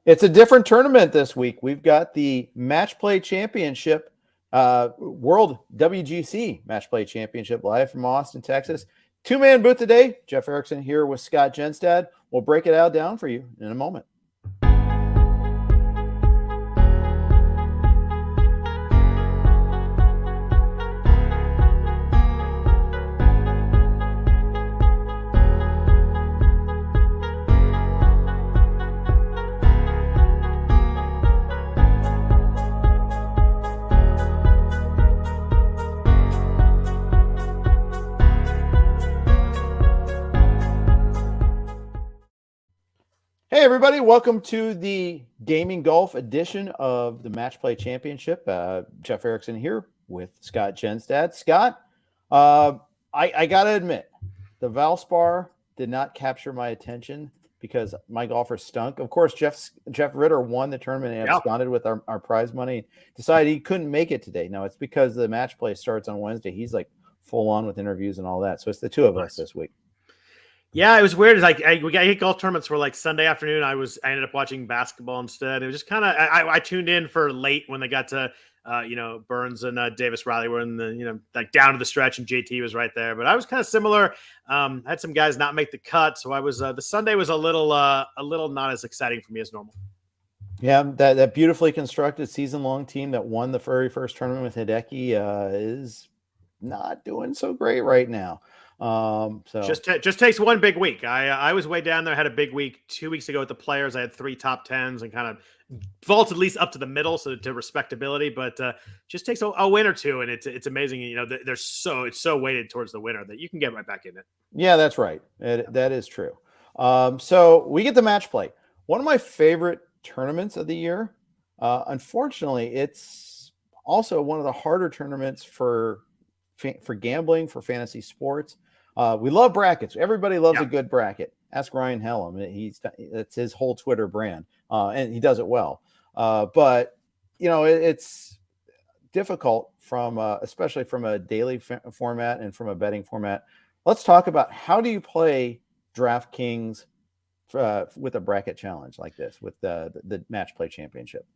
It's a different tournament this week. We've got the Match Play Championship, World WGC Match Play Championship live from Austin, Texas. Two-man booth today. Jeff Erickson here with Scott Jenstad. We'll break it out down for you in a moment. Hey, everybody. Welcome to the Gaming Golf edition of the Match Play Championship. Jeff Erickson here with Scott Jenstad. Scott, I got to admit, the Valspar did not capture my attention because my golfer stunk. Of course, Jeff Ritter won the tournament and absconded with our prize money. Decided he couldn't make it today. No, it's because the Match Play starts on Wednesday. He's like full on with interviews and all that. So it's the two of us this week. Yeah, it was weird. It's like we got 8 golf tournaments were like Sunday afternoon. I ended up watching basketball instead. It was just kind of I tuned in for late when they got to Burns and Davis Riley were in the like down to the stretch and JT was right there. But I was kind of similar. I had some guys not make the cut, so I was the Sunday was a little not as exciting for me as normal. Yeah, that beautifully constructed season-long team that won the very first tournament with Hideki is not doing so great right now. So just takes one big week. I was way down there, had a big week 2 weeks ago with the Players. I had 3 top 10s and kind of vaulted at least up to the middle, so to respectability, but just takes a win or two. And it's amazing. It's so weighted towards the winner that you can get right back in it. Yeah, that's right. That is true. So we get the Match Play, one of my favorite tournaments of the year. Unfortunately, it's also one of the harder tournaments for gambling, for fantasy sports. We love brackets. Everybody loves a good bracket. Ask Ryan Hellum. It's his whole Twitter brand, and he does it well. But it's difficult especially from a daily format and from a betting format. Let's talk about how do you play DraftKings with a bracket challenge like this with the Match Play Championship.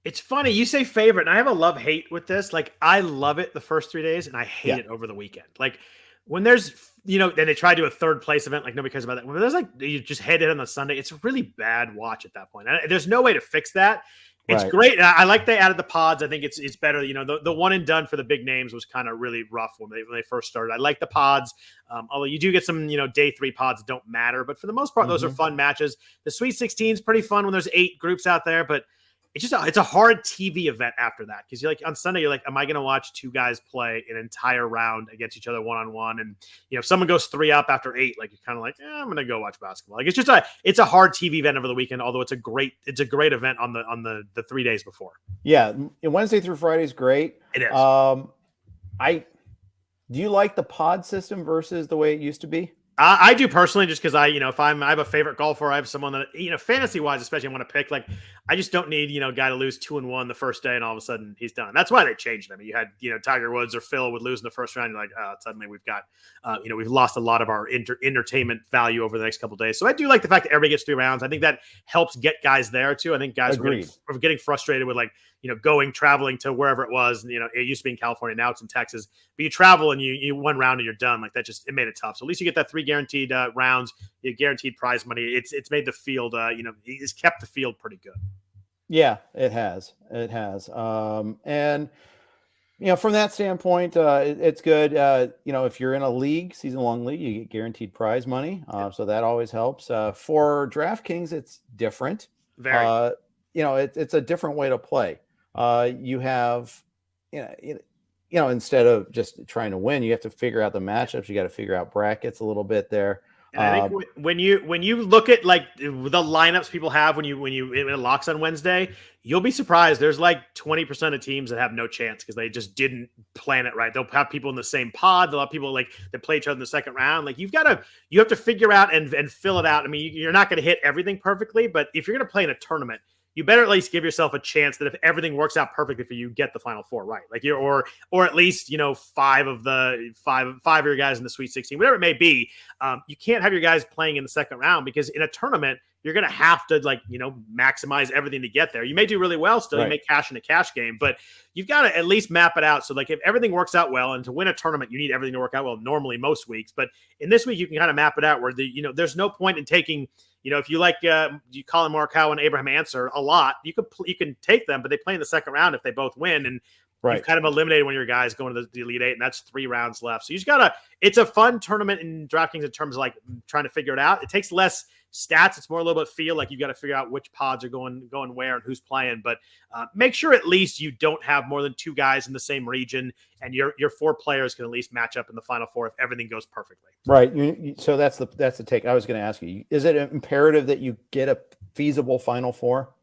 It's funny. You say favorite, and I have a love-hate with this. Like, I love it the first 3 days, and I hate it over the weekend. Like, when there's, and they try to do a third place event, like, nobody cares about that. When there's, like, you just head in on the Sunday, it's a really bad watch at that point. And there's no way to fix that. It's great. I like they added the pods. I think it's better. The one and done for the big names was kind of really rough when they first started. I like the pods. Although you do get some, day 3 pods that don't matter. But for the most part, those are fun matches. The Sweet 16 is pretty fun when there's 8 groups out there, but it's a hard TV event after that. Cause you're like on Sunday, you're like, am I going to watch 2 guys play an entire round against each other one-on-one? And if someone goes 3 up after 8, like you're kind of like, I'm going to go watch basketball. Like it's a hard TV event over the weekend, although it's a great event on the 3 days before. Yeah. Wednesday through Friday is great. It is. Do you like the pod system versus the way it used to be? I do personally, just because I have a favorite golfer, I have someone that, fantasy wise, especially I want to pick, like, I just don't need, a guy to lose 2-1 the first day and all of a sudden he's done. That's why they changed it. I mean, you had, Tiger Woods or Phil would lose in the first round. You're like, suddenly we've got, we've lost a lot of our entertainment value over the next couple of days. So I do like the fact that everybody gets 3 rounds. I think that helps get guys there too. I think guys are getting frustrated with traveling to wherever it was. It used to be in California. Now it's in Texas, but you travel and you 1 round and you're done. Like that it made it tough. So at least you get that 3 guaranteed rounds, you guaranteed prize money. It's made the field, it's kept the field pretty good. Yeah, it has. And from that standpoint, it's good. If you're in a league, season-long league, you get guaranteed prize money. So that always helps. For DraftKings, it's different. Very. It's a different way to play. You have, instead of just trying to win, you have to figure out the matchups. You got to figure out brackets a little bit there. And I think when you look at like the lineups people have when it locks on Wednesday, you'll be surprised. There's like 20% of teams that have no chance because they just didn't plan it right. They'll have people in the same pod. They'll have people that play each other in the second round. Like you have to figure out and fill it out. I mean, you're not going to hit everything perfectly, but if you're going to play in a tournament, you better at least give yourself a chance that if everything works out perfectly for you, get the final 4 right. Like or at least, 5 of your guys in the Sweet 16, whatever it may be. You can't have your guys playing in the second round because in a tournament, you're going to have to maximize everything to get there. You may do really well still. Right. You may cash in a cash game, but you've got to at least map it out. So if everything works out well, and to win a tournament, you need everything to work out well normally most weeks. But in this week, you can kind of map it out where there's no point in taking, if you like Colin Morikawa and Abraham Answer a lot, you can take them, but they play in the second round if they both win. And right. You've kind of eliminated one of your guys going to the Elite Eight, and that's 3 rounds left. So you just it's a fun tournament in DraftKings in terms of trying to figure it out. It takes less stats. It's more a little bit feel like you've got to figure out which pods are going where and who's playing. But make sure at least you don't have more than 2 guys in the same region, and your 4 players can at least match up in the Final Four if everything goes perfectly. Right. So that's the take. I was going to ask you: is it imperative that you get a feasible Final Four?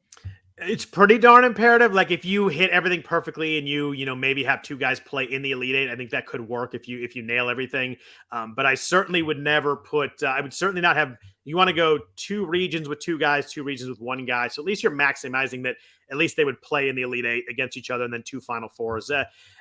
It's pretty darn imperative. If you hit everything perfectly and you maybe have 2 guys play in the Elite Eight, I think that could work if you nail everything. But I certainly would never put. I would certainly not have. You want to go 2 regions with 2 guys, 2 regions with 1 guy. So at least you're maximizing that. At least they would play in the Elite Eight against each other, and then 2 Final Fours.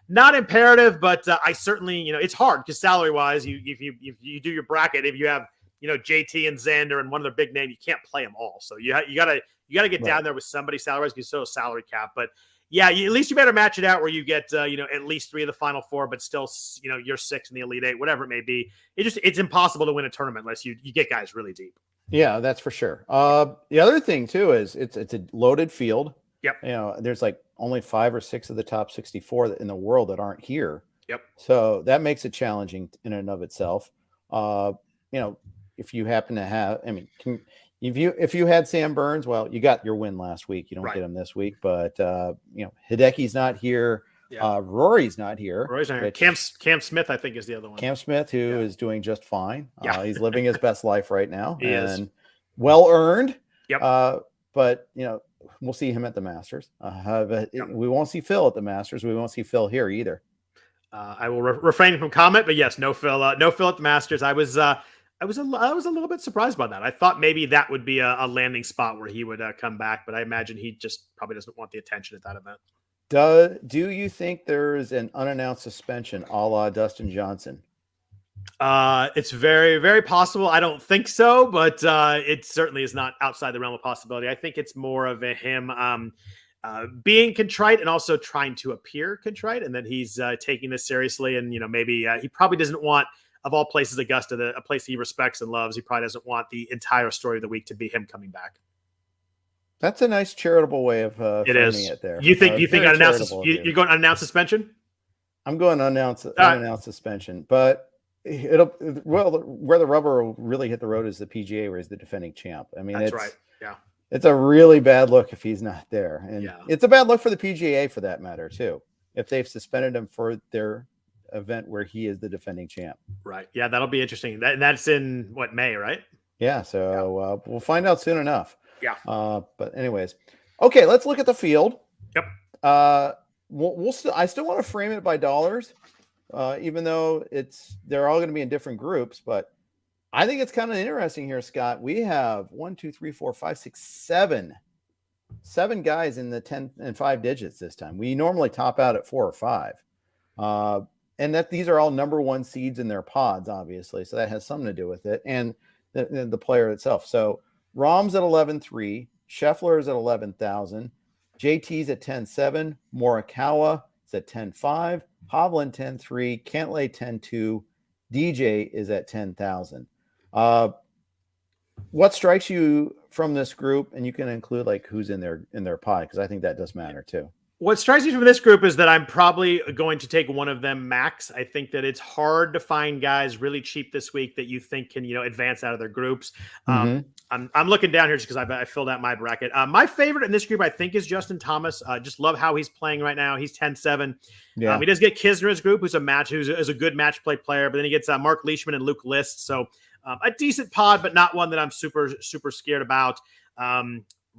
Not imperative, but I certainly it's hard because salary wise, if you do your bracket, if you have JT and Xander and one of their big name, you can't play them all. So you gotta get down there with somebody salary-wise because still a salary cap. But yeah, at least you better match it out where you get at least 3 of the Final Four, but still you're 6 in the Elite Eight, whatever it may be. It's impossible to win a tournament unless you get guys really deep. Yeah, that's for sure. The other thing too is it's a loaded field. Yep. There's only 5 or 6 of the top 64 in the world that aren't here. Yep. So that makes it challenging in and of itself. If you happen to have, if you had Sam Burns, well, you got your win last week. You don't get him this week, but Hideki's not here. Yeah. Rory's not here. Rory's not here. Cam Smith, I think, is the other one. Cam Smith, who is doing just fine. Yeah. He's living his best life right now. He is. Well earned. Yep. But we'll see him at the Masters. We won't see Phil at the Masters. We won't see Phil here either. I will refrain from comment, but yes, no Phil. No Phil at the Masters. I was a little bit surprised by that. I thought maybe that would be a landing spot where he would come back, but I imagine he just probably doesn't want the attention at that event. Do you think there's an unannounced suspension a la Dustin Johnson? It's very, very possible. I don't think so, but it certainly is not outside the realm of possibility. I think it's more of him being contrite and also trying to appear contrite, and then he's taking this seriously. And maybe he probably doesn't want, of all places, Augusta, a place he respects and loves, he probably doesn't want the entire story of the week to be him coming back. That's a nice charitable way of it is. It there. You think unannounced? You're going to unannounce suspension? I'm going to unannounced suspension, but where the rubber will really hit the road is the PGA, where he's the defending champ. That's right. Yeah, it's a really bad look if he's not there, and it's a bad look for the PGA for that matter too, if they've suspended him for their event where he is the defending champ. Right. Yeah, that'll be interesting. That's in May, right? Yeah. So we'll find out soon enough. Yeah. But anyways, okay, let's look at the field. Yep. I still want to frame it by dollars, even though they're all going to be in different groups. But I think it's kind of interesting here, Scott. We have 1, 2, 3, 4, 5, 6, 7 guys in the 10 and 5 digits this time. We normally top out at 4 or 5. And that these are all number 1 seeds in their pods, obviously. So that has something to do with it. And the player itself. So Rahm's at 11.3, Scheffler is at 11,000, JT's at 10.7, Morikawa is at 10.5, Hovland 10.3, Cantlay 10.2, DJ is at 10,000. What strikes you from this group? And you can include who's in their pod, because I think that does matter too. What strikes me from this group is that I'm probably going to take one of them max. I think that it's hard to find guys really cheap this week that you think can, advance out of their groups. I'm looking down here just because I filled out my bracket. My favorite in this group, I think, is Justin Thomas. Just love how he's playing right now. He's 10-7. Yeah. He does get Kisner's group, who's a good match play player, but then he gets Mark Leishman and Luke List. So a decent pod, but not one that I'm super, super scared about.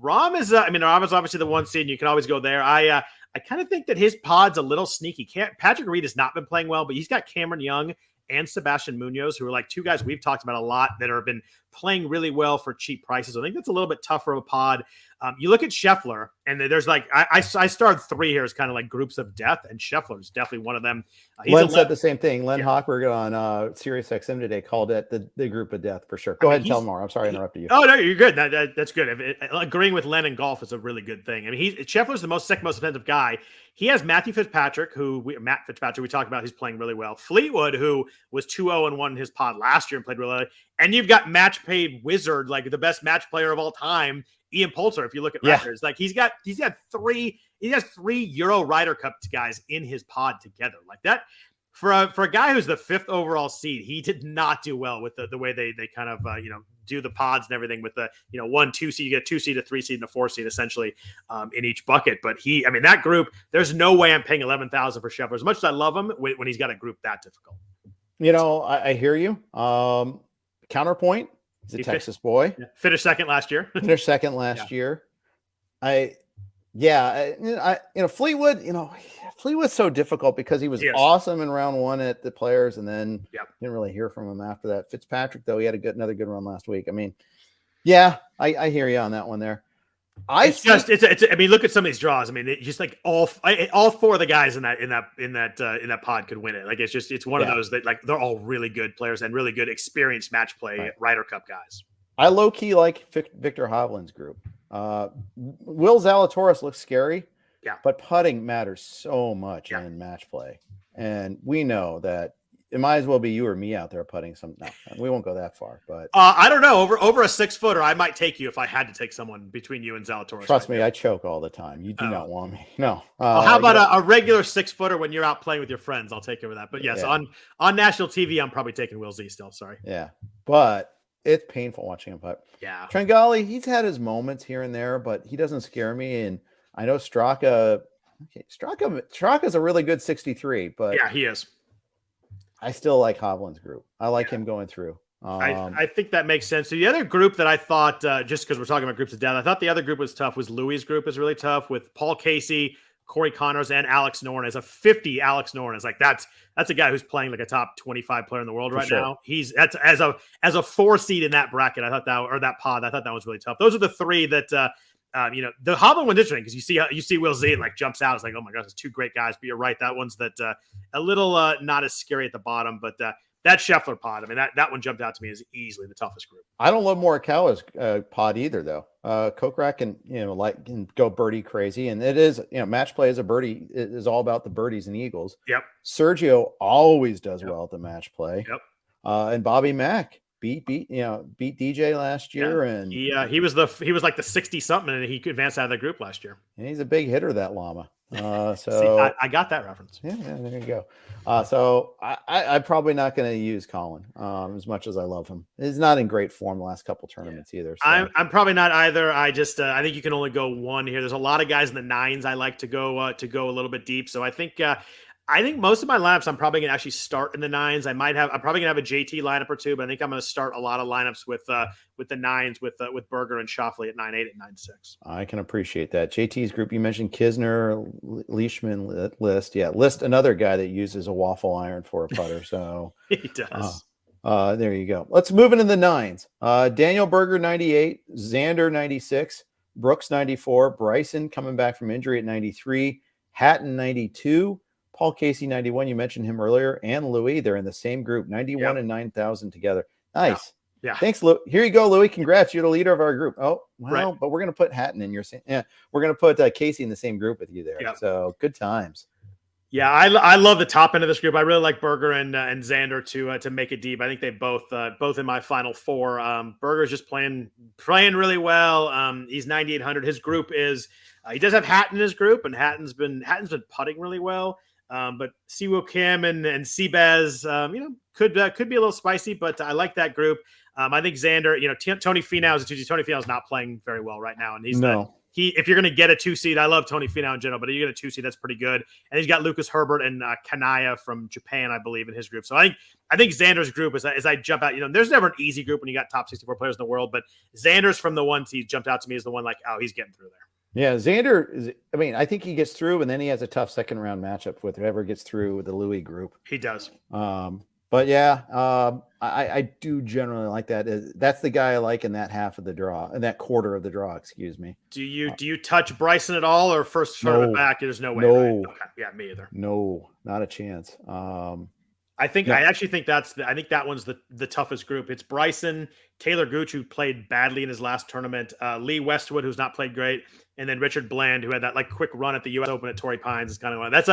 Rahm is, Rahm is obviously the 1 seed, and you can always go there. I kind of think that his pod's a little sneaky. Patrick Reed has not been playing well, but he's got Cameron Young and Sebastian Munoz, who are 2 guys we've talked about a lot that have been playing really well for cheap prices. I think that's a little bit tougher of a pod. You look at Scheffler, and there's like I starred 3 here as kind of like groups of death, and Scheffler is definitely one of them. Len said the same thing. Len Hochberg on Sirius XM today called it the group of death for sure. Go ahead and tell more. I'm sorry I interrupted you. Oh no, you're good. That's good. Agreeing with Len in golf is a really good thing. I mean, Scheffler's the second most expensive guy. He has Matthew Fitzpatrick, Matt Fitzpatrick we talked about. He's playing really well. Fleetwood, who was 2-0-1 in his pod last year and played really well. And you've got match paid wizard, like the best match player of all time, Ian Poulter. If you look at records, like he has 3 Euro Ryder Cup guys in his pod together, like that. For a guy who's the 5th overall seed, he did not do well with the way they kind of do the pods and everything with the 1, 2 seed. You get a 2 seed, a 3 seed, and a 4 seed essentially in each bucket. But that group, there's no way I'm paying $11,000 for Scheffler. As much as I love him, when he's got a group that difficult. I hear you. Counterpoint, he's a Texas boy. Yeah. Finished second last year. year. Fleetwood, Fleetwood's so difficult because he was awesome in round 1 at the Players, and then didn't really hear from him after that. Fitzpatrick, though, he had another good run last week. I mean, I hear you on that one there. I mean, look at some of these draws. I mean, it's just like all 4 of the guys in that pod could win it. Like it's one of those that like they're all really good players and really good experienced match play Ryder Cup guys. I low key like Victor Hovland's group. Will Zalatoris looks scary, but putting matters so much in match play, and we know that it might as well be you or me out there putting some. No, we won't go that far, but I don't know. Over a 6-footer, I might take you if I had to take someone between you and Zalatoris. Trust me, I choke all the time. You do not want me. No. How about a regular 6-footer when you're out playing with your friends? I'll take over that. But yes, on national TV, I'm probably taking Will Z still. Sorry. Yeah, but it's painful watching him putt. Yeah. Tringali, he's had his moments here and there, but he doesn't scare me. And I know Straka's a really good 63, but he is. I still like Hovland's group. I like him going through. I think that makes sense. So the other group that I thought, just because we're talking about groups of death, I thought the other group was tough. Was Louis' group is really tough with Paul Casey, Corey Connors, and Alex Noren. As a 50 Alex Noren is like that's a guy who's playing like a top 25 player in the world right now. That's as a 4 seed in that bracket. I thought that pod. I thought that was really tough. Those are the 3 that the Hovland one's interesting because you see Will Z like jumps out. It's like, oh my gosh, it's 2 great guys. But you're right, that one's a little not as scary at the bottom, but that Scheffler pod, I mean that one jumped out to me as easily the toughest group. I don't love Morikawa's pod either, though. Kokrak can go birdie crazy, and it is match play as a birdie is all about the birdies and eagles. Yep. Sergio always does well at the match play. Yep. And Bobby Mack beat DJ last year, and he was like the 60 something, and he could advance out of the group last year. And he's a big hitter, that llama. So see, I got that reference. Yeah, there you go. So I'm probably not going to use Colin as much as I love him. He's not in great form the last couple tournaments either. So. I'm probably not either. I just I think you can only go one here. There's a lot of guys in the 9s I like to go a little bit deep. So I think most of my lineups I'm probably going to actually start in the 9s. I'm probably going to have a JT lineup or 2, but I think I'm going to start a lot of lineups with the 9s with Berger and Schauffele at 9-8 and 9-6. I can appreciate that. JT's group, you mentioned Kisner, Leishman, List. Yeah, List, another guy that uses a waffle iron for a putter. So he does. There you go. Let's move into the 9s. Daniel Berger 98, Xander 96, Brooks 94, Bryson coming back from injury at 93, Hatton 92. Paul Casey, 91. You mentioned him earlier. And Louis, they're in the same group, 91 and 9,000 together. Nice. Yeah. Thanks, Louis. Here you go, Louis. Congrats. You're the leader of our group. Oh, well, but we're going to put Hatton in your same. Yeah, we're going to put Casey in the same group with you there. Yep. So good times. Yeah, I love the top end of this group. I really like Berger and Xander to make it deep. I think they both in my final 4. Berger's just playing really well. He's 9,800. His group is he does have Hatton in his group, and Hatton's been putting really well. But Siwoo Kim and Seabass, could be a little spicy, but I like that group. I think Xander, Tony Finau is a 2 seed. Tony Finau is not playing very well right now, and if you're going to get a 2 seed, I love Tony Finau in general, but if you get a 2 seed, that's pretty good. And he's got Lucas Herbert and Kanaya from Japan, I believe, in his group. So I think Xander's group, as I jump out, there's never an easy group when you got top 64 players in the world, but Xander's from the ones he jumped out to me as the one like, oh, he's getting through there. Yeah, Xander is. I mean, I think he gets through, and then he has a tough second round matchup with whoever gets through with the Louis group. He does. But yeah, I do generally like that. That's the guy I like in that half of the draw, in that quarter of the draw. Excuse me. Do you touch Bryson at all, or first tournament No, back? There's no way, right? no, Okay. Yeah, me either. no, not a chance. No. I actually think I think that one's the toughest group. It's Bryson, Taylor Gooch, who played badly in his last tournament, Lee Westwood, who's not played great, and then Richard Bland, who had that like quick run at the U.S. Open at Torrey Pines. Is kind of one. That's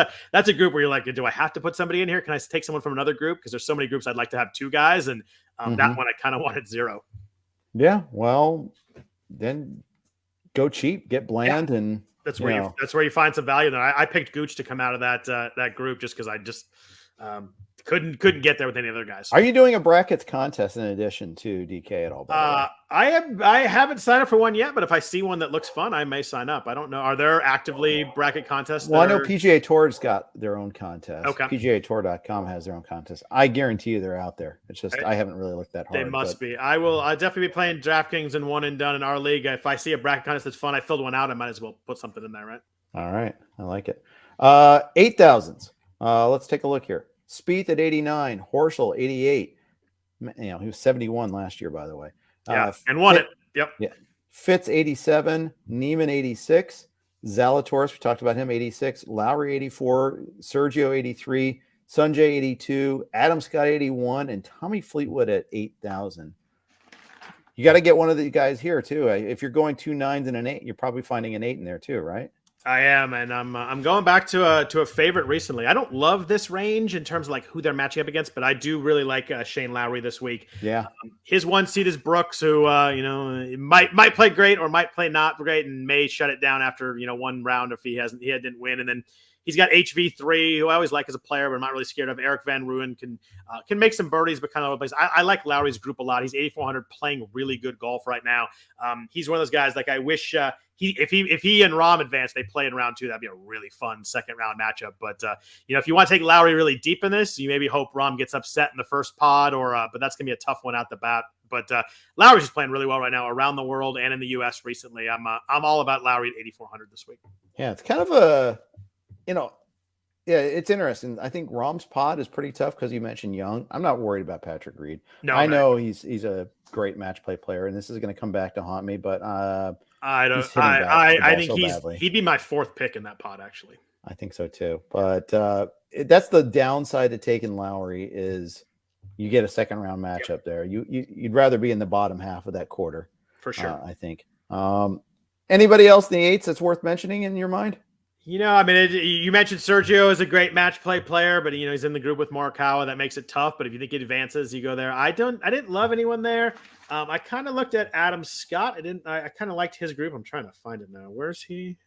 a group where you're like, do I have to put somebody in here? Can I take someone from another group? Because there's so many groups I'd like to have two guys, and that one I kind of wanted zero. Yeah, well, then go cheap, get Bland, and that's where you find some value. There, I picked Gooch to come out of that group just because I just couldn't get there with any other guys. Are you doing a brackets contest in addition to DK at all? I haven't signed up for one yet, but if I see one that looks fun, I may sign up. I don't know. Are there actively bracket contests? Well, I know PGA Tour's got their own contest. Okay. PGAtour.com has their own contest. I guarantee you they're out there. It's just I haven't really looked that hard. They must be. I'll definitely be playing DraftKings and one and done in our league. If I see a bracket contest that's fun, I filled one out, I might as well put something in there, right? All right. I like it. 8,000s. Let's take a look here. Spieth at 89, Horschel 88. He was 71 last year, by the way. Yeah, and won it. Yep. Yeah. Fitz 87, Neiman 86, Zalatoris, we talked about him, 86, Lowry 84, Sergio 83, Sungjae 82, Adam Scott 81, and Tommy Fleetwood at 8,000. You got to get one of the guys here too. If you're going 2 9s and an 8, you're probably finding an 8 in there too, right? I am, and I'm going back to a favorite recently. I don't love this range in terms of like who they're matching up against, but I do really like Shane Lowry this week. Yeah, his one seed is Brooks, who might play great or might play not great, and may shut it down after one round if he didn't win, and then. He's got HV3, who I always like as a player, but I'm not really scared of. Eric Van Ruin can make some birdies, but kind of other plays. I like Lowry's group a lot. He's 8,400, playing really good golf right now. He's one of those guys. Like I wish if he and Rahm advance, they play in round 2. That'd be a really fun second round matchup. But if you want to take Lowry really deep in this, you maybe hope Rahm gets upset in the first pod, but that's gonna be a tough one out the bat. But Lowry's just playing really well right now around the world and in the U.S. recently. I'm all about Lowry at 8,400 this week. Yeah, it's kind of a. Yeah, it's interesting. I think Rahm's pod is pretty tough because you mentioned Young. I'm not worried about Patrick Reed. No, I know he's a great match play player, and this is going to come back to haunt me. But I think he'd be my 4th pick in that pod. Actually, I think so too. But that's the downside to taking Lowry is you get a second round matchup there. You'd rather be in the bottom half of that quarter for sure. I think. Anybody else in the 8s that's worth mentioning in your mind? You mentioned Sergio is a great match play player, but he's in the group with Morikawa. That makes it tough. But if you think he advances, you go there. I didn't love anyone there. I kind of looked at Adam Scott. I kind of liked his group. I'm trying to find it now. Where's he?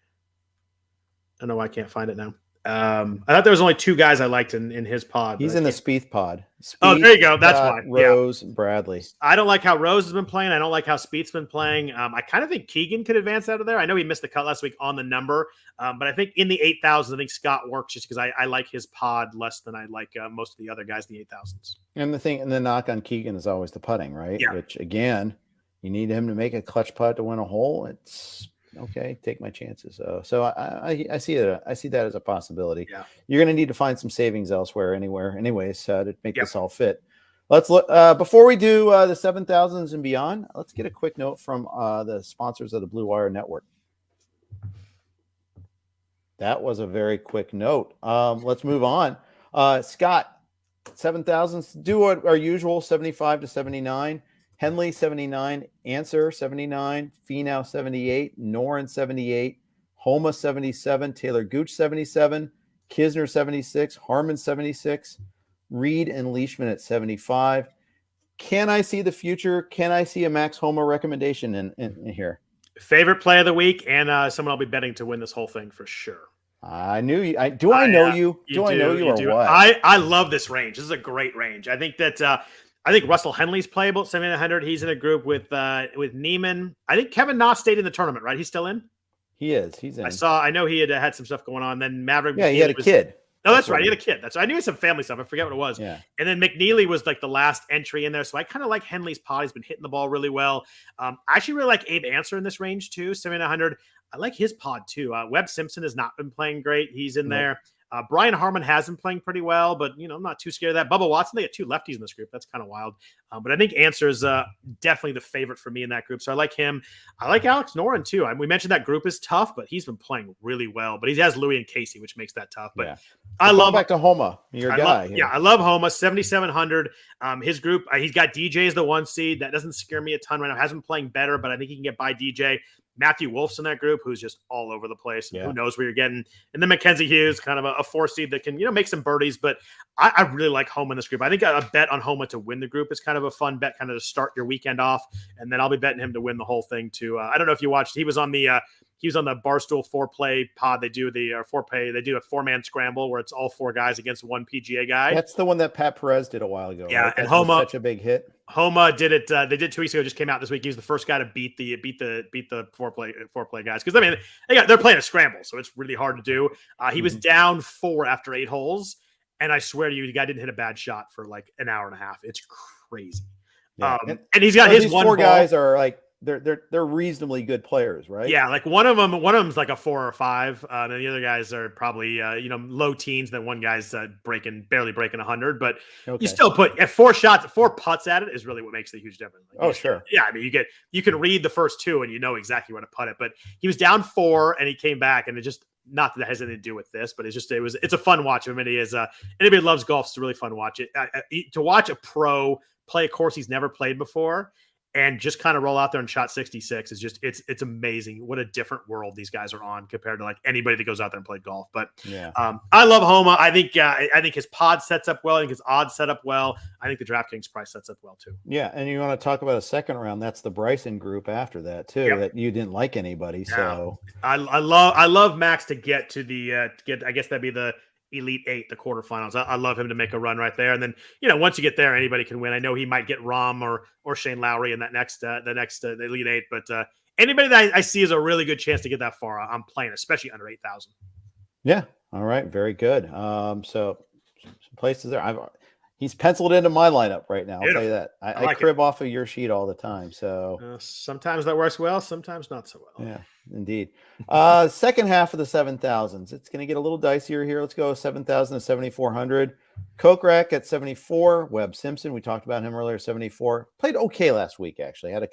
I don't know why I can't find it now. I thought there was only 2 guys I liked in his pod. He's in the Spieth pod. Spieth, there you go. That's why. Rose, Bradley. I don't like how Rose has been playing. I don't like how Spieth's been playing. I kind of think Keegan could advance out of there. I know he missed the cut last week on the number, but I think in the 8,000s, I think Scott works just because I like his pod less than I like most of the other guys in the 8,000s. And the knock on Keegan is always the putting, right? Yeah. Which again, you need him to make a clutch putt to win a hole. It's okay, take my chances. So I see it. I see that as a possibility. Yeah. You're going to need to find some savings elsewhere, anyways, to make this all fit. Let's look before we do the 7,000s and beyond. Let's get a quick note from the sponsors of the Blue Wire Network. That was a very quick note. Let's move on. Scott, 7,000s. Do our usual 75 to 79. Henley 79, Answer 79, Finau 78, Noren 78, Homa 77, Taylor Gooch 77, Kisner 76, Harmon 76, Reed and Leishman at 75. Can I see the future? Can I see a Max Homa recommendation in here? Favorite play of the week, and someone I'll be betting to win this whole thing for sure. I knew you. Do I know you? Do I know you or what? I love this range. This is a great range. I think that I think Russell Henley's playable at 7,900. He's in a group with Neiman. I think Kevin Na stayed in the tournament, right? He's still in? He is. He's in. I know he had some stuff going on. Then Maverick. Yeah, he had a kid. No, that's right. He had a kid. I knew he had some family stuff. I forget what it was. Yeah. And then McNeely was like the last entry in there. So I kind of like Henley's pod. He's been hitting the ball really well. I actually really like Abe Answer in this range too, 7,900. I like his pod too. Webb Simpson has not been playing great. He's in there. Brian Harmon has been playing pretty well, but I'm not too scared of that. Bubba Watson, they got 2 lefties in this group. That's kind of wild. But I think Answer is definitely the favorite for me in that group. So I like him. I like Alex Noren too. We mentioned that group is tough, but he's been playing really well. But he has Louis and Casey, which makes that tough. But I love back to Homa, your guy. I love Homa, 7,700. His group, he's got DJ as the 1 seed. That doesn't scare me a ton right now. Hasn't been playing better, but I think he can get by DJ. Matthew Wolf's in that group, who's just all over the place. Who knows where you're getting. And then Mackenzie Hughes, kind of a 4 seed that can, make some birdies. But I really like Homa in this group. I think a bet on Homa to win the group is kind of a fun bet, kind of to start your weekend off. And then I'll be betting him to win the whole thing too. I don't know if you watched. He was on the Barstool 4-play pod. They do They do a 4-man scramble where it's all 4 guys against 1 PGA guy. That's the one that Pat Perez did a while ago. Yeah, right? and Homa, such a big hit. Homa did it. They did 2 weeks ago. Just came out this week. He was the first guy to beat the 4-play guys, because they're playing a scramble, so it's really hard to do. He was down 4 after 8 holes, and I swear to you, the guy didn't hit a bad shot for like an hour and a half. It's crazy. Yeah. And he's got his these 1 4 ball. Guys are like they're reasonly good players, right? Yeah, like one of them's like a 4 or 5, and the other guys are probably low teens. Then one guy's barely breaking 100, but you still put 4 shots, 4 putts at it is really what makes the huge difference. Like, sure. Yeah, I mean you can read the first 2 and you know exactly where to put it. But he was down 4 and he came back, and it just, not that it has anything to do with this, but it's a fun watch. I mean, it is anybody who loves golf, it's a really fun watch. To watch a pro play a course he's never played before and just kind of roll out there and shot 66 is just, it's amazing what a different world these guys are on compared to like anybody that goes out there and played golf. But I love Homa. I think his pod sets up well. I think his odds set up well. I think the DraftKings price sets up well too. Yeah, and you want to talk about a second round? That's the Bryson group after that too. Yep. That you didn't like anybody. So I love Max to get to the I guess that'd be the Elite 8, the quarterfinals. I love him to make a run right there. And then, once you get there, anybody can win. I know he might get Rahm or Shane Lowry in that next the Elite 8, but anybody that I see is a really good chance to get that far, I'm playing, especially under 8,000. Yeah. All right. Very good. So some places there. He's penciled into my lineup right now. I'll tell you that. I crib off of your sheet all the time. So sometimes that works well, sometimes not so well. Yeah, indeed. Second half of the 7,000s. It's going to get a little dicier here. Let's go 7,000 to 7,400. Kokrak at 74. Webb Simpson, we talked about him earlier, 74. Played okay last week, actually. Had a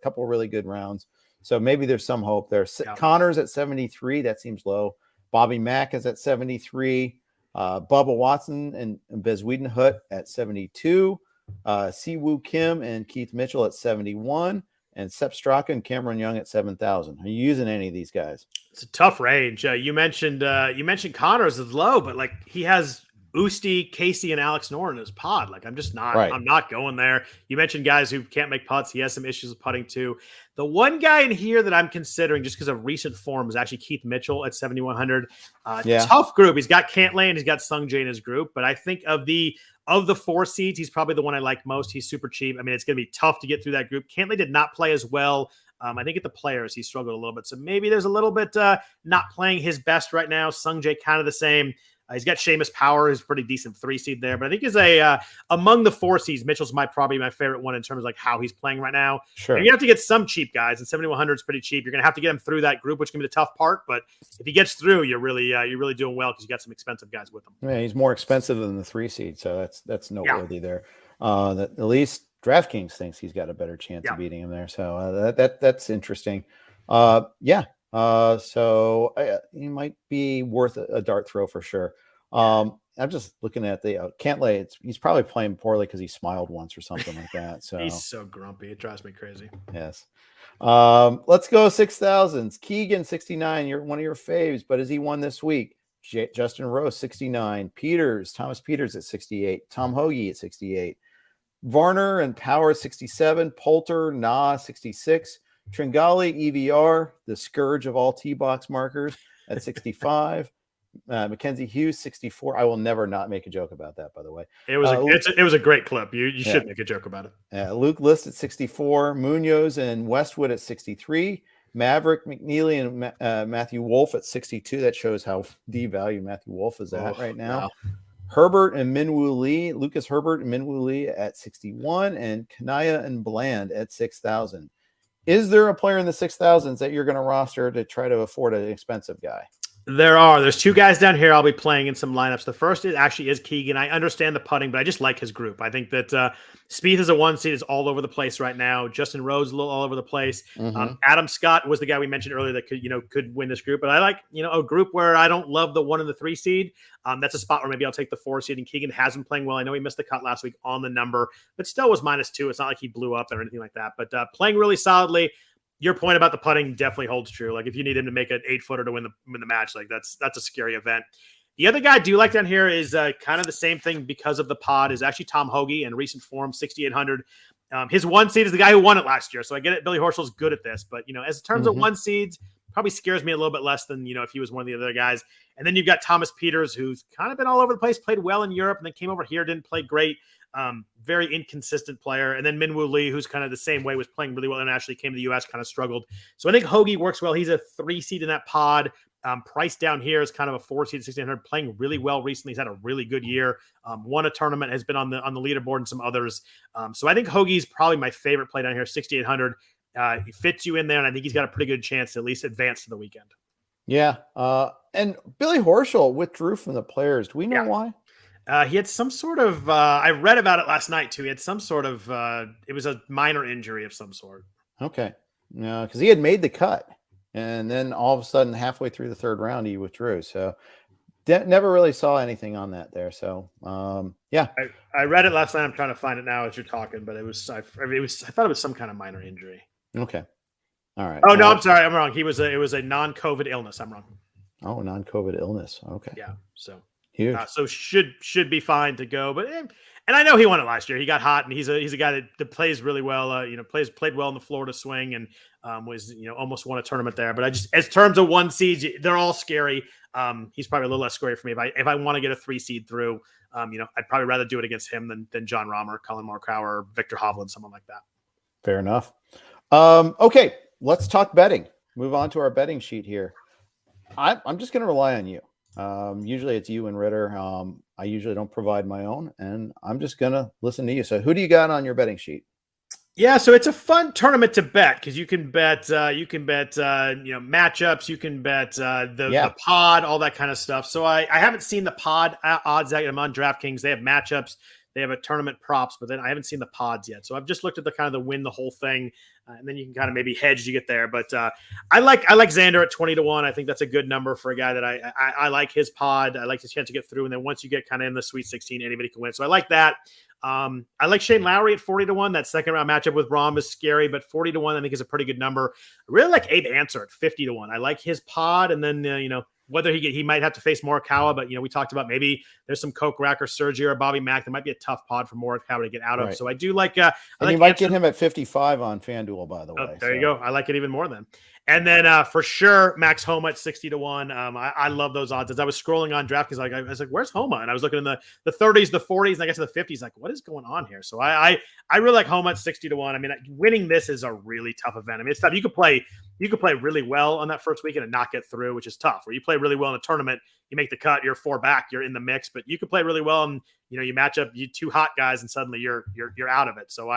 couple of really good rounds. So maybe there's some hope there. Yeah. Connors at 73. That seems low. Bobby Mack is at 73. Bubba Watson and Bezwiedenhut at 72. Siwoo Kim and Keith Mitchell at 71. And Sepp Straka and Cameron Young at 7,000. Are you using any of these guys? It's a tough range. You mentioned Connors is low, but like he has Usti, Casey, and Alex Noren in his pod. Like I'm just not. Right. I'm not going there. You mentioned guys who can't make putts. He has some issues with putting too. The one guy in here that I'm considering just because of recent form is actually Keith Mitchell at 7,100. Tough group. He's got Cantlay and he's got Sung Jae in his group. But I think of the 4 seeds, he's probably the one I like most. He's super cheap. I mean, it's going to be tough to get through that group. Cantlay did not play as well. I think at the Players, he struggled a little bit. So maybe there's a little bit not playing his best right now. Sung Jae kind of the same. He's got Seamus Power, who's pretty decent 3 seed there. But I think is among the 4 seeds, Mitchell's probably my favorite one in terms of like how he's playing right now. Sure. And you have to get some cheap guys, and 7,100 is pretty cheap. You're going to have to get him through that group, which can be the tough part. But if he gets through, you're really doing well because you got some expensive guys with him. Yeah, he's more expensive than the 3 seed, so that's noteworthy there. At least DraftKings thinks he's got a better chance of beating him there. So that's interesting. So he might be worth a dart throw for sure. I'm just looking at the Cantlay. He's probably playing poorly because he smiled once or something like that. So he's so grumpy. It drives me crazy. Yes. Let's go 6,000s. Keegan 69. You're one of your faves, but has he won this week? Justin Rose 69. Thomas Peters at 68. Tom Hoagie at 68. Varner and Power 67. Poulter, 66. Tringali, EVR, the scourge of all tee box markers at 65. Mackenzie Hughes 64. I will never not make a joke about that, by the way. It was a great clip. You should make a joke about it. Luke List at 64. Munoz and Westwood at 63. Maverick, McNeely, and Matthew Wolf at 62. That shows how devalued Matthew Wolf is at right now. Wow. Herbert and Minwoo Lee, Lucas Herbert and Minwoo Lee at 61, and Kanaya and Bland at 6,000. Is there a player in the 6,000s that you're going to roster to try to afford an expensive guy? There's two guys down here I'll be playing in some lineups. The first is Keegan. I understand the putting, but I just like his group. I think that Spieth is a 1 seed, is all over the place right now. Justin Rose a little all over the place. Adam Scott was the guy we mentioned earlier that could win this group. But I like a group where I don't love the 1 and the 3 seed. That's a spot where maybe I'll take the 4 seed. And Keegan has been playing well. I know he missed the cut last week on the number, but still was -2. It's not like he blew up or anything like that. But playing really solidly. Your point about the putting definitely holds true. Like if you need him to make an 8-footer to win the match, like that's a scary event. The other guy I do like down here is kind of the same thing because of the pod is actually Tom Hoagie in recent form, 6,800. His 1 seed is the guy who won it last year. So I get it. Billy Horschel's good at this, but as in terms of 1 seeds, probably scares me a little bit less than, if he was one of the other guys. And then you've got Thomas Peters, who's kind of been all over the place, played well in Europe and then came over here, didn't play great. Very inconsistent player. And then Minwoo Lee, who's kind of the same way, was playing really well internationally, came to the U.S., kind of struggled. So I think Hoagie works well. He's a 3 seed in that pod. Price down here is kind of a 4 seed, 1,600, playing really well recently. He's had a really good year. Won a tournament, has been on the leaderboard and some others. So I think Hoagie's probably my favorite play down here, 6,800. He fits you in there, and I think he's got a pretty good chance to at least advance to the weekend. Yeah. And Billy Horschel withdrew from the Players. Do we know why? He had some sort of, I read about it last night too. He had some sort of, it was a minor injury of some sort. Okay. No, because he had made the cut. And then all of a sudden, halfway through the 3rd round, he withdrew. So never really saw anything on that there. So, yeah. I read it last night. I'm trying to find it now as you're talking, but I thought it was some kind of minor injury. Okay. All right. Oh, no, I'm sorry. I'm wrong. It was a non-COVID illness. I'm wrong. Oh, non-COVID illness. Okay. Yeah. So. Huge. So should be fine to go, but and I know he won it last year. He got hot, and he's a guy that plays really well. Played well in the Florida swing, and was almost won a tournament there. But I just, as terms of 1 seeds, they're all scary. He's probably a little less scary for me. If I want to get a 3 seed through, I'd probably rather do it against him than John Rahm, Colin Morikawa, Victor Hovland, someone like that. Fair enough. Okay, let's talk betting. Move on to our betting sheet here. I'm just going to rely on you. Usually it's you and Ritter. I usually don't provide my own, and I'm just going to listen to you. So who do you got on your betting sheet? Yeah, so it's a fun tournament to bet because you can bet matchups, you can bet the pod, all that kind of stuff. So I haven't seen the pod odds yet. I'm on DraftKings. They have matchups, they have a tournament props, but then I haven't seen the pods yet. So I've just looked at the kind of the win the whole thing, and then you can kind of maybe hedge to get there. But I like Xander at 20-1. I think that's a good number for a guy that I like his pod. I like his chance to get through, and then once you get kind of in the Sweet 16, anybody can win. So I like that. I like Shane Lowry at 40-1. That second round matchup with Rahm is scary, but 40-1 I think is a pretty good number. I really like Abe Answer at 50-1. I like his pod, and then whether he might have to face Morikawa, but we talked about maybe there's some Kokrak or Sergio or Bobby Mack. That might be a tough pod for Morikawa to get out of. Right. So I do like. And you might get him at 55 on FanDuel, by the way. There you go. I like it even more then. And then for sure, Max Homa at 60-1. I love those odds. As I was scrolling on DraftKings, I was like, "Where's Homa?" And I was looking in the 30s, the 40s, and I guess the 50s. Like, what is going on here? So I really like Homa at 60-1. I mean, winning this is a really tough event. I mean, it's tough. You could play really well on that first weekend and not get through, which is tough. Where you play really well in a tournament, you make the cut, you're 4 back, you're in the mix. But you could play really well, and you match up you 2 hot guys, and suddenly you're out of it. So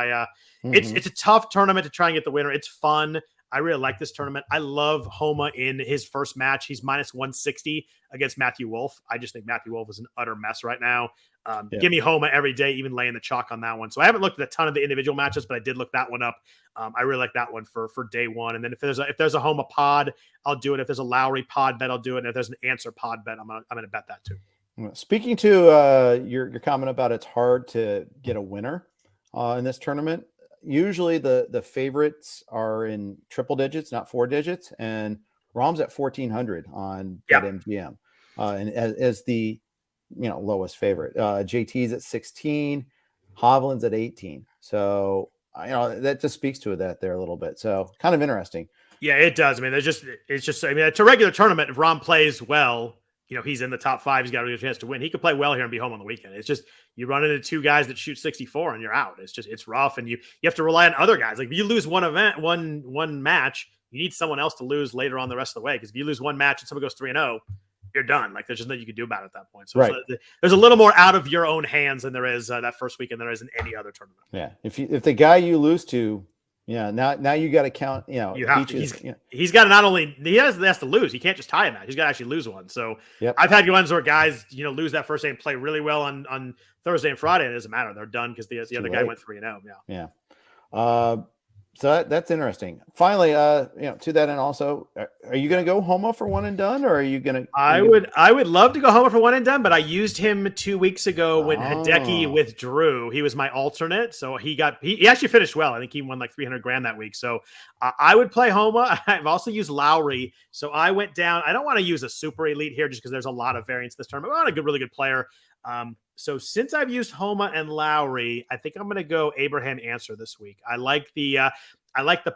it's a tough tournament to try and get the winner. It's fun. I really like this tournament. I love Homa in his first match. He's -160 against Matthew Wolff. I just think Matthew Wolff is an utter mess right now. Give me Homa every day, even laying the chalk on that one. So I haven't looked at a ton of the individual matches, but I did look that one up. I really like that one for day one. And then if there's a Homa pod, I'll do it. If there's a Lowry pod bet, I'll do it. And if there's an Answer pod bet, I'm gonna bet that too. Speaking to your comment about it's hard to get a winner in this tournament. Usually the favorites are in triple digits, not 4 digits, and Rahm's at 1,400 on BetMGM, and as the lowest favorite. JT's at 16, Hovland's at 18. So that just speaks to that there a little bit. So kind of interesting. Yeah, it does. I mean, it's a regular tournament. If Rahm plays well, he's in the top 5. He's got a real chance to win. He could play well here and be home on the weekend. It's just you run into 2 guys that shoot 64 and you're out. It's rough, and you have to rely on other guys. Like if you lose one match, you need someone else to lose later on the rest of the way. Because if you lose one match and someone goes 3-0, you're done. Like there's just nothing you can do about it at that point. So there's a little more out of your own hands than there is that first weekend there is in any other tournament. Yeah, if the guy you lose to Yeah. Now you got to count. You have Beaches. to. He's got to not only he has to lose. He can't just tie a match. He's got to actually lose one. So Yep. I've had ones where guys lose that first day and play really well on Thursday and Friday, and it doesn't matter. They're done because the other guy went 3-0. Yeah. Yeah. So that's interesting. Finally, to that end, also, are you going to go Homa for one and done, or are you going to? I would love to go Homa for one and done, but I used him 2 weeks ago when Hideki withdrew. He was my alternate, so he actually finished well. I think he won like $300,000 that week. So I would play Homa. I've also used Lowry, so I went down. I don't want to use a super elite here just because there's a lot of variance this tournament. I want a really good player. So since I've used Homa and Lowry, I think I'm going to go Abraham Answer this week. I like the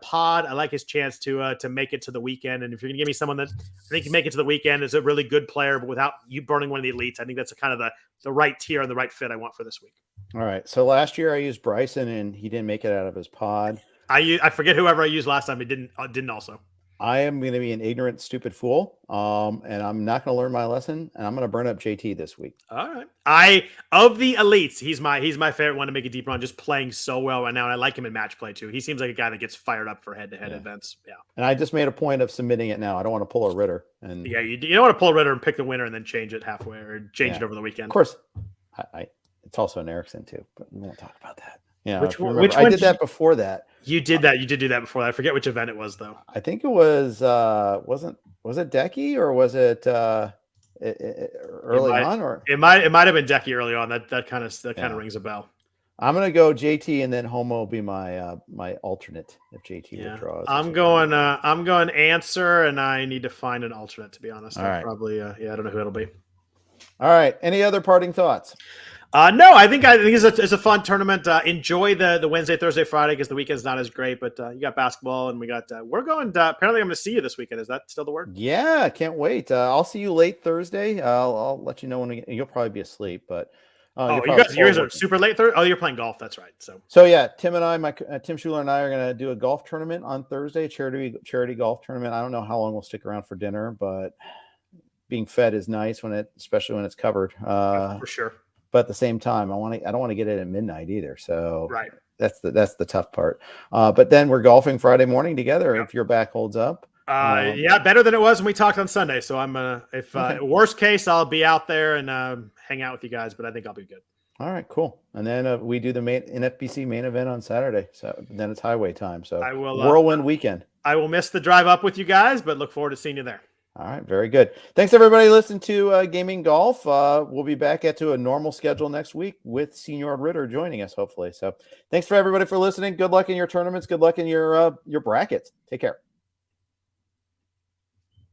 pod. I like his chance to make it to the weekend. And if you're going to give me someone that I think can make it to the weekend is a really good player, but without you burning one of the elites, I think that's kind of the right tier and the right fit I want for this week. All right. So last year I used Bryson and he didn't make it out of his pod. I forget whoever I used last time. It didn't also. I am going to be an ignorant, stupid fool, and I'm not going to learn my lesson, and I'm going to burn up JT this week. All right. Of the elites, he's my favorite one to make a deep run, just playing so well right now, and I like him in match play too. He seems like a guy that gets fired up for head-to-head events. Yeah. And I just made a point of submitting it now. I don't want to pull a Ritter. And yeah, you don't want to pull a Ritter and pick the winner and then change it halfway or change it over the weekend. Of course, it's also an Erickson too, but we won't talk about that. Yeah, which one I did that before that. You did that. You did do that before that. I forget which event it was though. I think it was was it Decky or was it early on? Or it might have been Decky early on. That kind of rings a bell. I'm gonna go JT and then Homo will be my my alternate if JT withdraws. I'm going Answer, and I need to find an alternate to be honest. All right. Probably I don't know who it'll be. All right. Any other parting thoughts? No, I think it's a fun tournament. Enjoy the Wednesday, Thursday, Friday because the weekend's not as great. But you got basketball, and we got we're going. Apparently, I'm going to see you this weekend. Is that still the word? Yeah, can't wait. I'll see you late Thursday. I'll let you know when you'll probably be asleep. But yours are super late Thursday. Oh, you're playing golf. That's right. So yeah, Tim and I, Tim Schuler and I are going to do a golf tournament on Thursday, charity golf tournament. I don't know how long we'll stick around for dinner, but being fed is nice especially when it's covered. For sure. But at the same time, I don't want to get it at midnight either. So right. That's the tough part. But then we're golfing Friday morning together if your back holds up. Better than it was when we talked on Sunday. So I'm worst case, I'll be out there and hang out with you guys, but I think I'll be good. All right, cool. And then we do the NFBC main event on Saturday. So then it's highway time. So I will whirlwind weekend. I will miss the drive up with you guys, but look forward to seeing you there. All right, very good. Thanks, everybody. Listen to Gaming Golf. We'll be back to a normal schedule next week with Senior Ritter joining us, hopefully. So thanks for everybody for listening. Good luck in your tournaments. Good luck in your brackets. Take care.